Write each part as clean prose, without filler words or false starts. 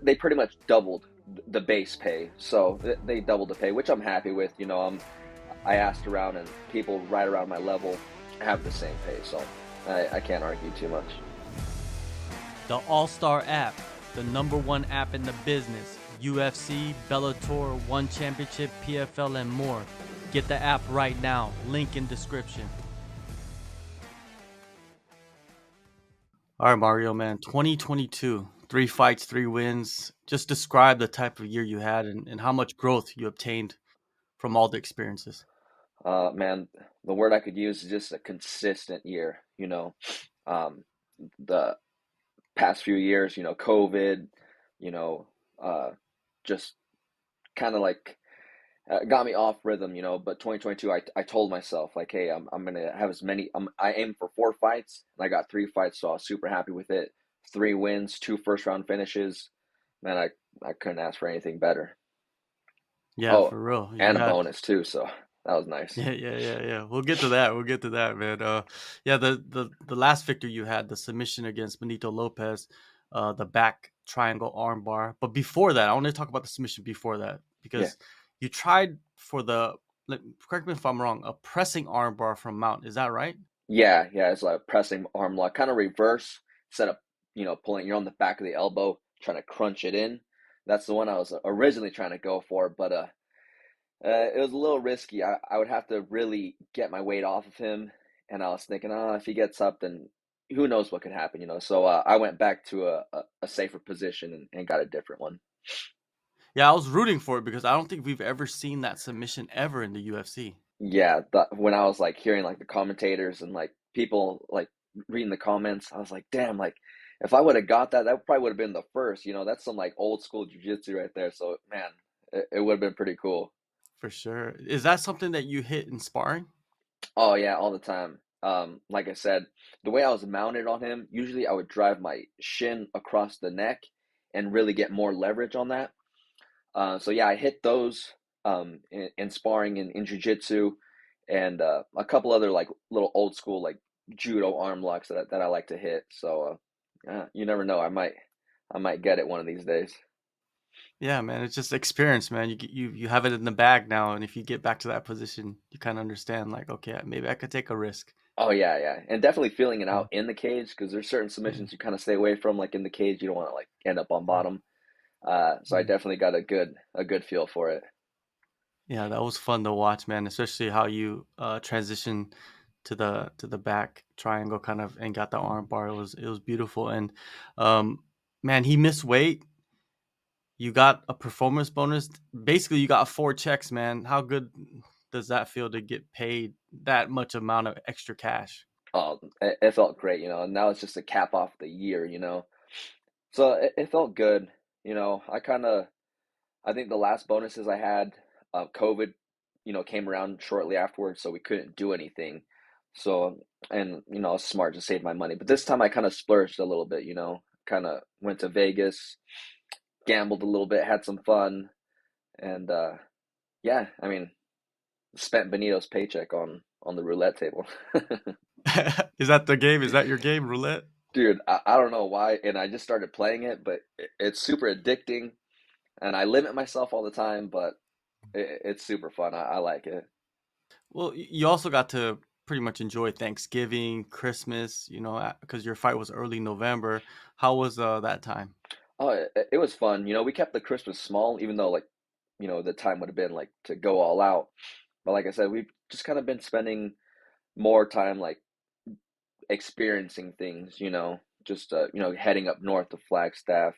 they pretty much doubled the base pay, so they doubled the pay, which I'm happy with. I asked around, and people right around my level have the same pay, so I can't argue too much. The AllStar app, the #1 app in the business. UFC, Bellator, One Championship, PFL, and more. Get the app right now. Link in description. All right, Mario, man. 2022, 3 fights, 3 wins. Just describe the type of year you had and how much growth you obtained from all the experiences. Man, the word I could use is just a consistent year. Um, the past few years, COVID, you know, uh, just kind of like got me off rhythm, But 2022, I told myself like, hey, I'm gonna have as many. I aim for 4 fights, and I got 3 fights, so I was super happy with it. 3 wins, 2 first round finishes. Man, I couldn't ask for anything better. Yeah, Oh, for real. and You a had bonus too, so that was nice. yeah. We'll get to that. We'll get to that, man. Yeah, the last victory you had, the submission against Benito Lopez, the back triangle armbar. But before that, I want to talk about the submission before that Yeah, because you tried for correct me if I'm wrong, a pressing armbar from Mount. Is that right? yeah. It's like pressing arm lock, kind of reverse. Instead of pulling, you're on the back of the elbow, trying to crunch it in. That's the one I was originally trying to go for, but it was a little risky. I would have to really get my weight off of him, and I was thinking, oh, if he gets up, then who knows what could happen. So I went back to a safer position and got a different one. Yeah, I was rooting for it because I don't think we've ever seen that submission ever in the UFC. Yeah, when I was like hearing like the commentators and like people like reading the comments, I was like, damn, like if I would have got that, that probably would have been the first. That's some like old school jujitsu right there. So man, it would have been pretty cool. For sure. Is that something that you hit in sparring? Oh yeah, all the time. Like I said, the way I was mounted on him, usually I would drive my shin across the neck and really get more leverage on that. So yeah, I hit those in sparring in jiu-jitsu, and a couple other like little old school like judo arm locks that I like to hit. So you never know, I might get it one of these days. Yeah, man, it's just experience, man. You have it in the bag now, and if you get back to that position, you kind of understand, like, okay, maybe I could take a risk. Oh yeah, and definitely feeling it Mm, out in the cage because there's certain mm, submissions you kind of stay away from, like in the cage, you don't want to like end up on mm, bottom. So I mm. definitely got a good feel for it. Yeah, that was fun to watch, man. Especially how you transition to the back triangle, kind of, and got the arm bar. It was beautiful, and um, man, he missed weight. You got a performance bonus. Basically, you got 4 checks, man. How good does that feel to get paid that much amount of extra cash? It felt great, and now it's just a cap off the year. So it felt good. I think the last bonuses I had, COVID, came around shortly afterwards, so we couldn't do anything. So, and I was smart to save my money. But this time I kind of splurged a little bit. Kind of went to Vegas, gambled a little bit, had some fun, and yeah, I mean, spent Benito's paycheck on the roulette table. Is that the game? Is that your game, roulette? Dude, I don't know why, and I just started playing it, but it's super addicting, and I limit myself all the time, but it's super fun. I like it. Well, you also got to pretty much enjoy Thanksgiving, Christmas, because your fight was early November. How was that time? Oh, it was fun. We kept the Christmas small, even though like, the time would have been like to go all out. But like I said, we've just kind of been spending more time like experiencing things, just heading up north to Flagstaff,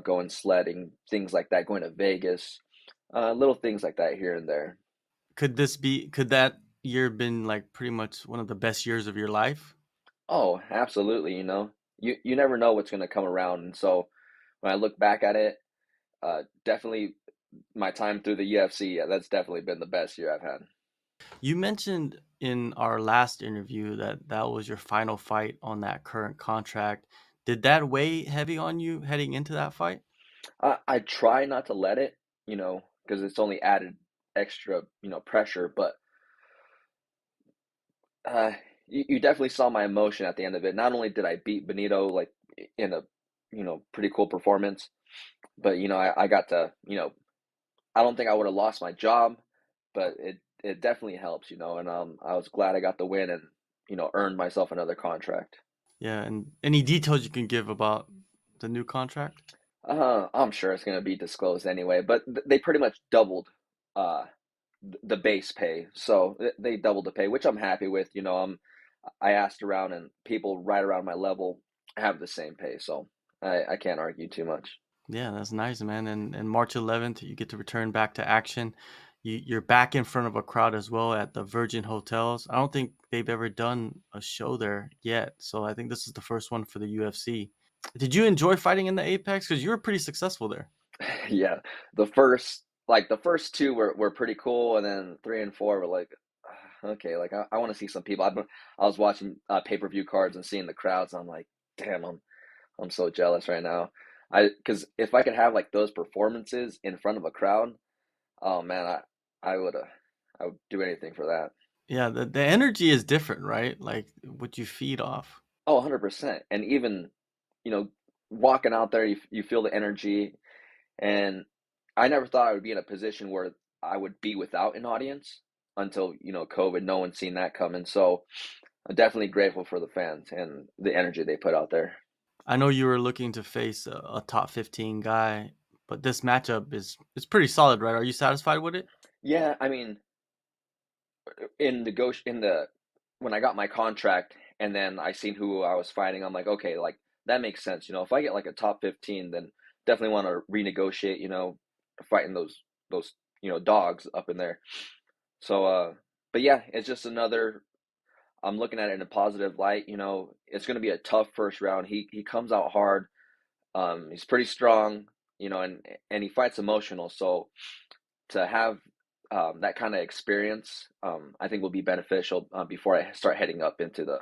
going sledding, things like that, going to Vegas, little things like that here and there. Could that year been like pretty much one of the best years of your life? Oh, absolutely, You never know what's going to come around, and so when I look back at it, definitely my time through the UFC, yeah, that's definitely been the best year I've had. You mentioned in our last interview that that was your final fight on that current contract. Did that weigh heavy on you heading into that fight? I try not to let it, because it's only added extra, pressure. But uh, you definitely saw my emotion at the end of it. Not only did I beat Benito like in a, pretty cool performance, But I got to, I don't think I would have lost my job, but it definitely helps, and I was glad I got the win and earned myself another contract. Yeah, and any details you can give about the new contract? I'm sure it's going to be disclosed anyway, but they pretty much doubled uh the base pay. So they doubled the pay, which I'm happy with. I asked around and people right around my level have the same pay, so I can't argue too much. Yeah, that's nice, man. And March 11th, you get to return back to action. You're back in front of a crowd as well at the Virgin Hotels. I don't think they've ever done a show there yet, so I think this is the first one for the UFC. Did you enjoy fighting in the Apex? Because you were pretty successful there. Yeah, the first two were pretty cool, and then three and four were like, okay, like I want to see some people. I was watching pay-per-view cards and seeing the crowds. And I'm like, damn, I'm so jealous right now. Because if I could have like those performances in front of a crowd, oh man, I would do anything for that. Yeah, the energy is different, right? Like what you feed off. Oh, 100%. And even, you know, walking out there, you feel the energy. And I never thought I would be in a position where I would be without an audience until, COVID. No one's seen that coming. So I'm definitely grateful for the fans and the energy they put out there. I know you were looking to face a top 15 guy, but this matchup is pretty solid, right? Are you satisfied with it? Yeah, I mean, in the when I got my contract and then I seen who I was fighting, I'm like, okay, like that makes sense. If I get like a top 15, then definitely want to renegotiate, fighting those, dogs up in there. So but yeah, it's just another I'm looking at it in a positive light. It's going to be a tough first round. He comes out hard. He's pretty strong, and he fights emotional. So to have that kind of experience, I think will be beneficial before I start heading up into the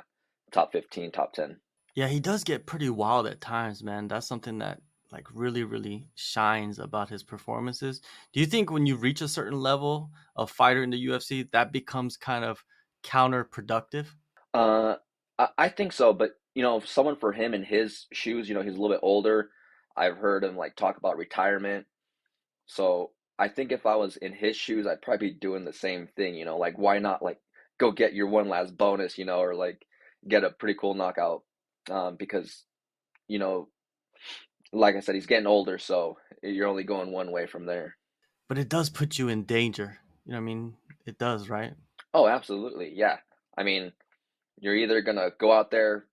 top 15, top 10. Yeah, he does get pretty wild at times, man. That's something that like really, really shines about his performances. Do you think when you reach a certain level of fighter in the UFC, that becomes kind of counterproductive? Uh, I think so, but someone for him in his shoes, he's a little bit older. I've heard him like talk about retirement. So I think if I was in his shoes, I'd probably be doing the same thing, like why not like go get your one last bonus, or like get a pretty cool knockout. Because, you know, like I said, he's getting older, so you're only going one way from there. But it does put you in danger. You know what I mean? It does, right? Oh, absolutely. Yeah. I mean, you're either gonna go out there,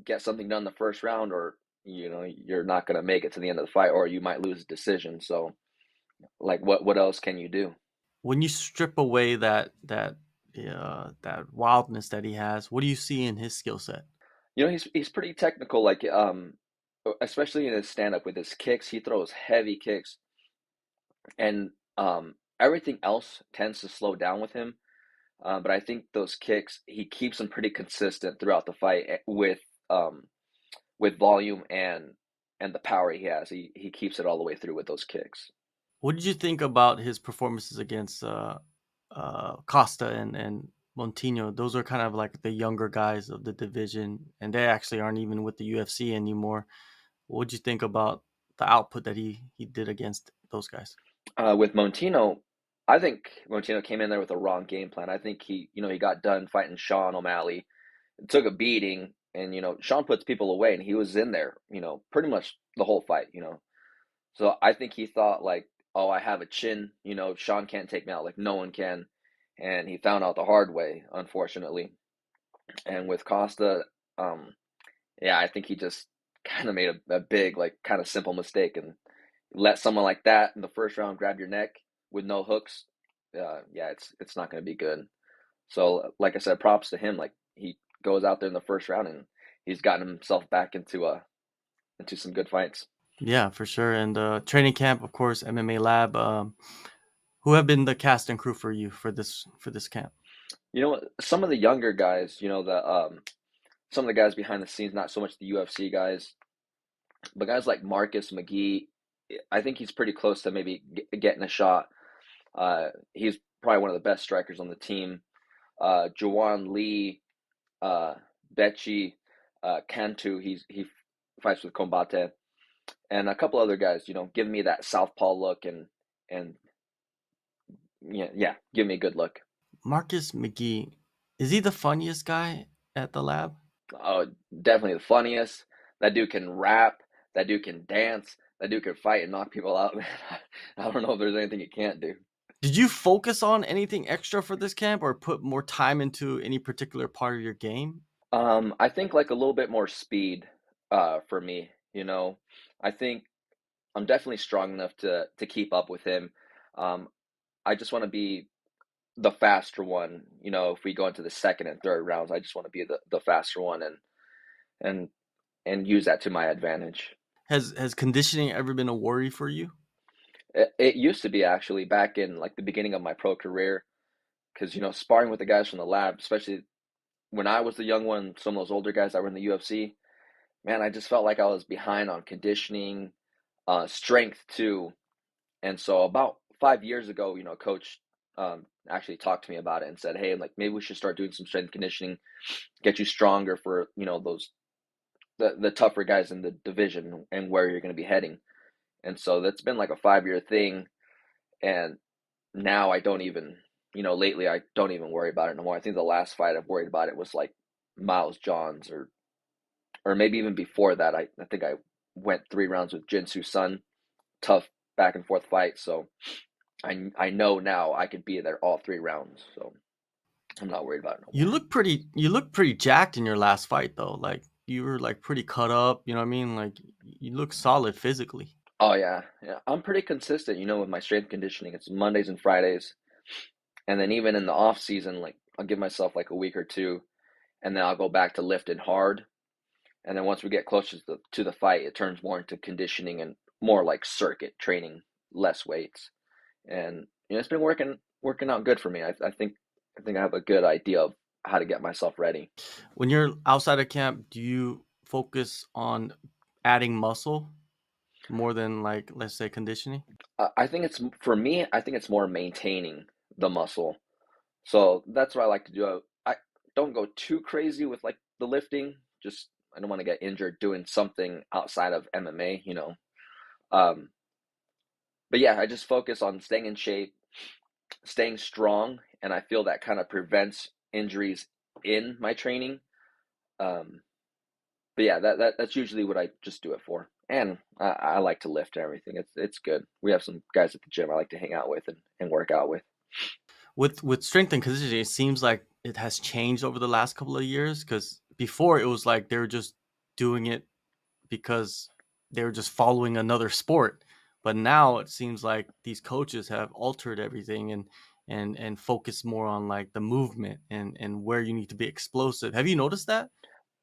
get something done the first round, or you're not gonna make it to the end of the fight, or you might lose a decision. So, like, what else can you do? When you strip away that wildness that he has, what do you see in his skill set? He's pretty technical, like especially in his stand up with his kicks. He throws heavy kicks, and everything else tends to slow down with him. But I think those kicks, he keeps them pretty consistent throughout the fight um, with volume and the power he has. He keeps it all the way through with those kicks. What did you think about his performances against Costa and Montino? Those are kind of like the younger guys of the division, and they actually aren't even with the UFC anymore. What did you think about the output that he did against those guys? With Montino, I think Montino came in there with a wrong game plan. I think he got done fighting Sean O'Malley, took a beating, and Sean puts people away, and he was in there, pretty much the whole fight. So I think he thought like, oh, I have a chin, Sean can't take me out, like no one can, and he found out the hard way, unfortunately. And with Costa, um, yeah, I think he just kind of made a big, like, kind of simple mistake and let someone like that in the first round grab your neck with no hooks. Yeah, it's not going to be good. So, like I said, props to him. Like he goes out there in the first round and he's gotten himself back into some good fights. Yeah, for sure. And training camp, of course, MMA Lab. Who have been the cast and crew for you for this camp? Some of the younger guys, the some of the guys behind the scenes, not so much the UFC guys, but guys like Marcus McGee, I think he's pretty close to maybe getting a shot. He's probably one of the best strikers on the team. Jawan Lee, uh, Becci, Cantu, he fights with Combate. and a couple other guys, give me that southpaw look and yeah, yeah, give me a good look. Marcus McGee, is he the funniest guy at the lab? Oh, definitely the funniest. That dude can rap. That dude can dance. That dude can fight and knock people out, man. I don't know if there's anything he can't do. Did you focus on anything extra for this camp or put more time into any particular part of your game? I think like a little bit more speed, for me. I think I'm definitely strong enough to keep up with him. Um, I just want to be the faster one. If we go into the second and third rounds, I just want to be the faster one and and use that to my advantage. Has conditioning ever been a worry for you? It used to be actually back in like the beginning of my pro career, because sparring with the guys from the lab, especially when I was the young one, some of those older guys that were in the UFC, man, I just felt like I was behind on conditioning, strength too. And so about 5 years ago, coach actually talked to me about it and said, "Hey, like maybe we should start doing some strength conditioning, get you stronger for those the tougher guys in the division and where you're going to be heading." And so that's been like a 5 year thing, and now I don't even, lately I don't even worry about it no more. I think the last fight I've worried about it was like Miles Johns, or maybe even before that. I think I went 3 rounds with Jinsu Sun, tough back and forth fight. So I know now I could be there all 3 rounds. So I'm not worried about it no more. You look pretty jacked in your last fight though. Like you were like pretty cut up, you know what I mean? Like you look solid physically. Oh yeah, yeah. I'm pretty consistent, with my strength conditioning. It's Mondays and Fridays, and then even in the off season, like I'll give myself like a week or two, and then I'll go back to lifting hard. And then once we get closer to the fight, it turns more into conditioning and more like circuit training, less weights. And it's been working out good for me. I think I have a good idea of how to get myself ready. When you're outside of camp, do you focus on adding muscle more than like let's say conditioning? I think it's for me. I think it's more maintaining the muscle. So that's what I like to do. I don't go too crazy with like the lifting. Just I don't want to get injured doing something outside of MMA. Um, but yeah, I just focus on staying in shape, staying strong, and I feel that kind of prevents injuries in my training. Um, but yeah, that's usually what I just do it for. And I like to lift and everything. It's good. We have some guys at the gym I like to hang out with and work out with. With strength and conditioning, it seems like it has changed over the last couple of years because before it was like they were just doing it because they were just following another sport. But now it seems like these coaches have altered everything and focus more on like the movement and where you need to be explosive. Have you noticed that?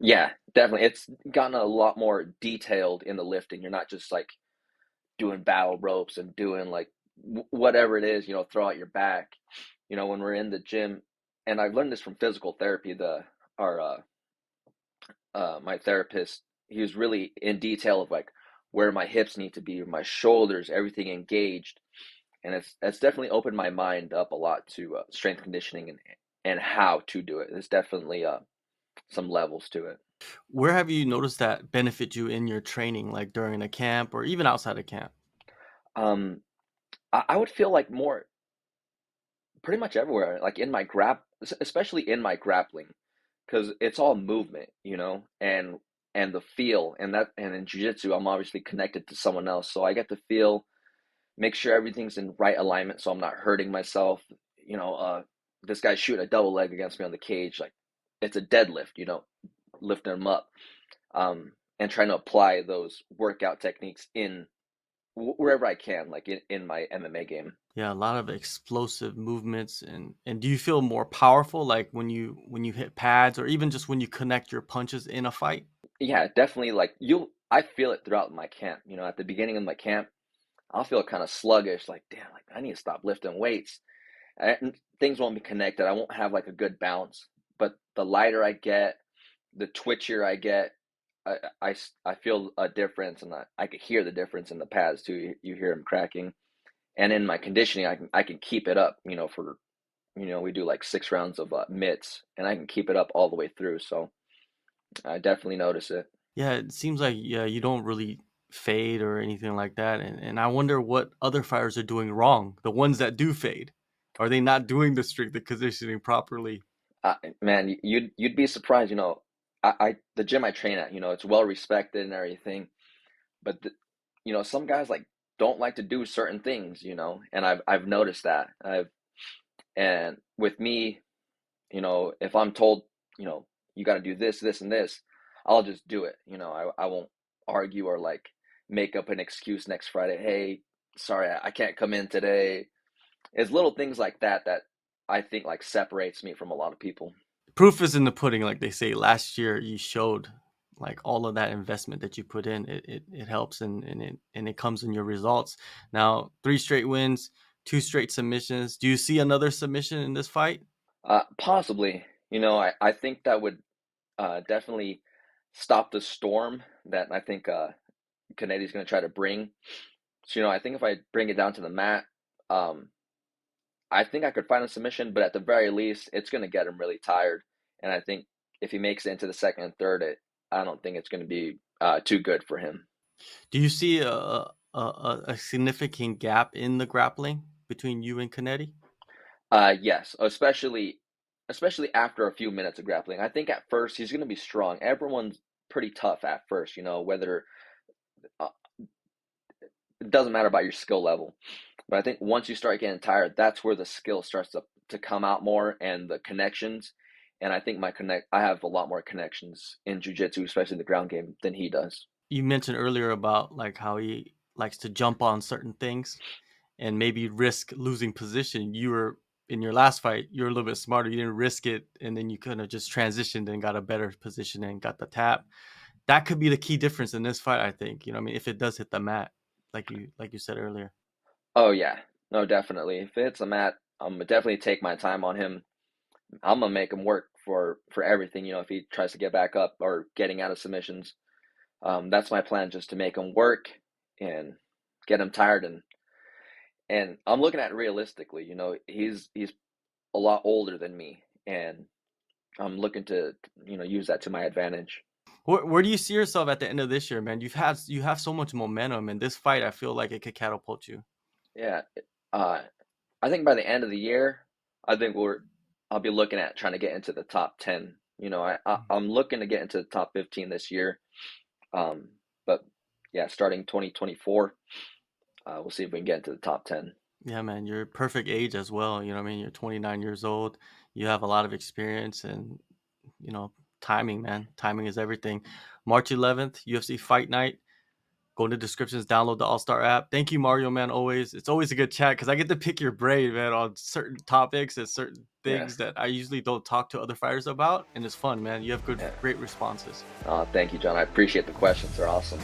Yeah, definitely. It's gotten a lot more detailed in the lifting. You're not just like doing battle ropes and doing like whatever it is, throw out your back. When we're in the gym, and I've learned this from physical therapy. The our My therapist, he was really in detail of like where my hips need to be, my shoulders, everything engaged, and it's definitely opened my mind up a lot to strength conditioning and how to do it. There's definitely some levels to it. Where have you noticed that benefit you in your training, like during a camp or even outside of camp? Um, I would feel like more pretty much everywhere, like in my especially in my grappling, because it's all movement, and the feel, and in jiu-jitsu, I'm obviously connected to someone else, so I get to feel, make sure everything's in right alignment, so I'm not hurting myself. This guy's shooting a double leg against me on the cage, like it's a deadlift, lifting him up, and trying to apply those workout techniques in wherever I can, like in my MMA game. Yeah, a lot of explosive movements and do you feel more powerful like when you hit pads or even just when you connect your punches in a fight? Yeah, definitely. Like I feel it throughout my camp. At the beginning of my camp, I'll feel kind of sluggish. Like, damn, like I need to stop lifting weights. And things won't be connected. I won't have like a good bounce. But the lighter I get, the twitchier I get, I feel a difference, and I could hear the difference in the pads too. You hear them cracking, and in my conditioning, I can keep it up. For we do like 6 rounds of mitts, and I can keep it up all the way through. So I definitely notice it. Yeah, it seems like yeah, you don't really. fade or anything like that. And I wonder what other fighters are doing wrong. The ones that do fade, are they not doing the strength conditioning properly? Man, you'd be surprised. I the gym I train at, it's well respected and everything, but some guys like don't like to do certain things, and I've noticed that. And with me, if I'm told, you got to do this, this, and this, I'll just do it. I won't argue or like make up an excuse next Friday. Hey, sorry, I can't come in today. It's little things like that that I think like separates me from a lot of people. Proof is in the pudding, like they say. Last year, you showed like all of that investment that you put in. It helps and it comes in your results. Now, 3 straight wins, 2 straight submissions. Do you see another submission in this fight? Possibly, I think that would definitely stop the storm that I think Cannetti's going to try to bring. So, I think if I bring it down to the mat, um, I think I could find a submission, but at the very least, it's going to get him really tired. And I think if he makes it into the second and third, I don't think it's going to be too good for him. Do you see a significant gap in the grappling between you and Cannetti? Yes, especially after a few minutes of grappling. I think at first he's going to be strong. Everyone's pretty tough at first, whether uh, it doesn't matter about your skill level. But I think once you start getting tired, that's where the skill starts to come out more and the connections. And I think I have a lot more connections in jujitsu, especially the ground game, than he does. You mentioned earlier about like how he likes to jump on certain things and maybe risk losing position. You were in your last fight, you were a little bit smarter. You didn't risk it, and then you kind of just transitioned and got a better position and got the tap. That could be the key difference in this fight, I think. You know, what I mean, if it does hit the mat, like you said earlier. Oh yeah, no, definitely. If it's a mat, I'm gonna definitely take my time on him. I'm gonna make him work for everything. If he tries to get back up or getting out of submissions, that's my plan, just to make him work and get him tired. And I'm looking at it realistically. He's a lot older than me, and I'm looking to use that to my advantage. Where do you see yourself at the end of this year, man? You have so much momentum, and this fight, I feel like it could catapult you. Yeah, uh, I think by the end of the year, I think I'll be looking at trying to get into the top 10. I'm looking to get into the top 15 this year. But yeah, starting 2024, we'll see if we can get into the top 10. Yeah, man, you're perfect age as well. You know what I mean? You're 29 years old. You have a lot of experience and, you know, timing, man. Timing is everything. March 11th, UFC Fight Night. Go in the descriptions, download the AllStar app. Thank you, Mario, man. Always, it's always a good chat because I get to pick your brain, man, on certain topics and certain Yeah, things that I usually don't talk to other fighters about, and it's fun, man. You have yeah. great responses. Thank you, John. I appreciate the questions. They're awesome.